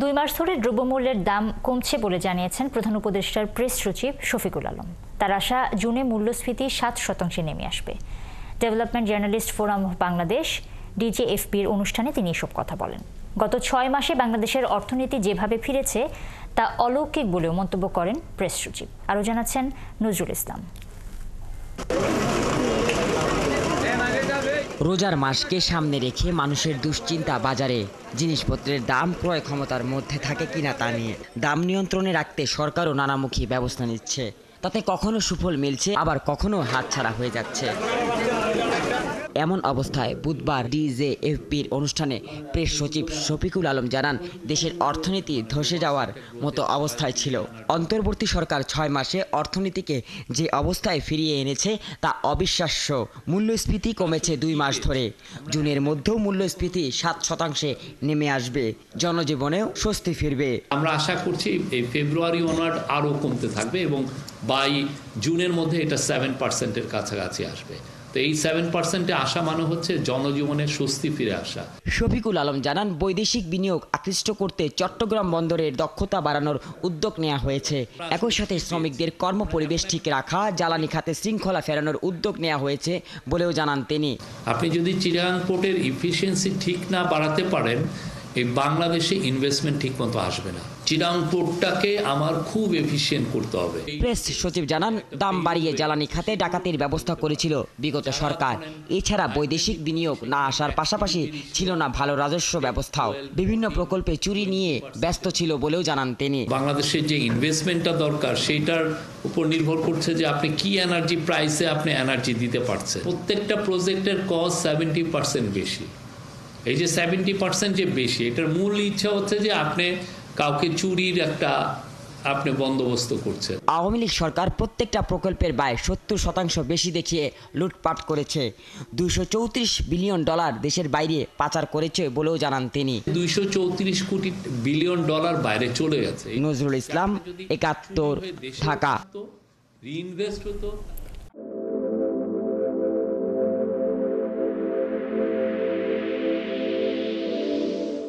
2 মাস ধরে দ্রব্যমূল্যের দাম কমছে বলে জানিয়েছেন প্রধান উপদেষ্টার প্রেস সচিব শফিকুল আলম। তার আশা জুনে মূল্যস্ফীতি 7% নেমে আসবে। Development journalist forum of Bangladesh ডিজেএফপির অনুষ্ঠানে তিনি এসব কথা বলেন। গত 6 মাসে বাংলাদেশের অর্থনীতি যেভাবে ফিরেছে তা অলৌকিক বলেও মন্তব্য করেন প্রেস সচিব। আরও জানাচ্ছেন নজরুল ইসলাম। রোজার মাসকে সামনে রেখে মানুষের দুশ্চিন্তা বাজারে জিনিসপত্রের দাম ক্রয় ক্ষমতার মধ্যে থাকে কিনা তা নিয়ে। দাম নিয়ন্ত্রণে রাখতে সরকারও নানামুখী ব্যবস্থা নিচ্ছে, তাতে কখনো সুফল মিলছে, আবার কখনো হাতছাড়া হয়ে যাচ্ছে। এমন অবস্থায় বুধবার ডিজেএফপির অনুষ্ঠানে প্রেস সচিব শফিকুল আলম জানান, দেশের অর্থনীতি ধসে যাওয়ার মতো অবস্থায় ছিল। অন্তর্বর্তী সরকার 6 মাসে অর্থনীতিকে যে অবস্থায় ফিরিয়ে এনেছে তা অবিশ্বাস্য। মূল্যস্ফীতি কমেছে 2 মাস ধরে। জুনের মধ্যেও মূল্যস্ফীতি 7% নেমে আসবে, জনজীবনেও স্বস্তি ফিরবে। আমরা আশা করছি এই ফেব্রুয়ারি অনওয়ার্ড আরও কমতে থাকবে এবং বাই জুনের মধ্যে এটা 7%-এর কাছাকাছি আসবে। তো এই 7%-এ আসা মানে হচ্ছে জনজীবনের স্বস্তি ফিরে আসা। শফিকুল আলম জানান, বৈদেশিক বিনিয়োগ আকৃষ্ট করতে চট্টগ্রাম বন্দরের দক্ষতা বাড়ানোর উদ্যোগ নেওয়া হয়েছে। একই সাথে শ্রমিকদের কর্মপরিবেশ ঠিক রাখা, জ্বালানি খাতে শৃঙ্খলা ফেরানোর উদ্যোগ নেওয়া হয়েছে বলেও জানান তিনি। আপনি যদি চিটাগাং পোর্টের ইফিসিয়েন্সি ঠিক না বাড়াতে পারেন, এই বাংলাদেশে ইনভেস্টমেন্ট ঠিক মতো আসবে না। চিটাগাং পোর্টটাকে আমার খুব এফিশিয়েন্ট করতে হবে। প্রেস সচিব জানান, দাম বাড়িয়ে জ্বালানি খাতে ডাকাতির ব্যবস্থা করেছিল বিগত সরকার। এছাড়া বৈদেশিক বিনিয়োগ না আসার পাশাপাশি ছিল না ভালো রাজস্ব ব্যবস্থাও। বিভিন্ন প্রকল্পে চুরি নিয়ে ব্যস্ত ছিল বলেও জানান তিনি। বাংলাদেশের যে ইনভেস্টমেন্টটা দরকার সেইটার উপর নির্ভর করছে যে আপনি কি এনার্জি প্রাইসে আপনি এনার্জি দিতে পারছেন। প্রত্যেকটা প্রজেক্টের কস্ট 70% বেশি। এই যে 70% যে বেশি, এটার মূল ইচ্ছা হচ্ছে যে আপনি কাউকে চুরির একটা আপনি বন্দোবস্ত করছেন। আওয়ামী লীগ সরকার প্রত্যেকটা প্রকল্পের ব্যয় 70% বেশি দেখিয়ে লুটপাট করেছে। $234 বিলিয়ন দেশের বাইরে পাচার করেছে বলেও জানান তিনি। $234 বিলিয়ন বাইরে চলে গেছে। নজরুল ইসলাম, 71, ঢাকা। রিইনভেস্ট হতো।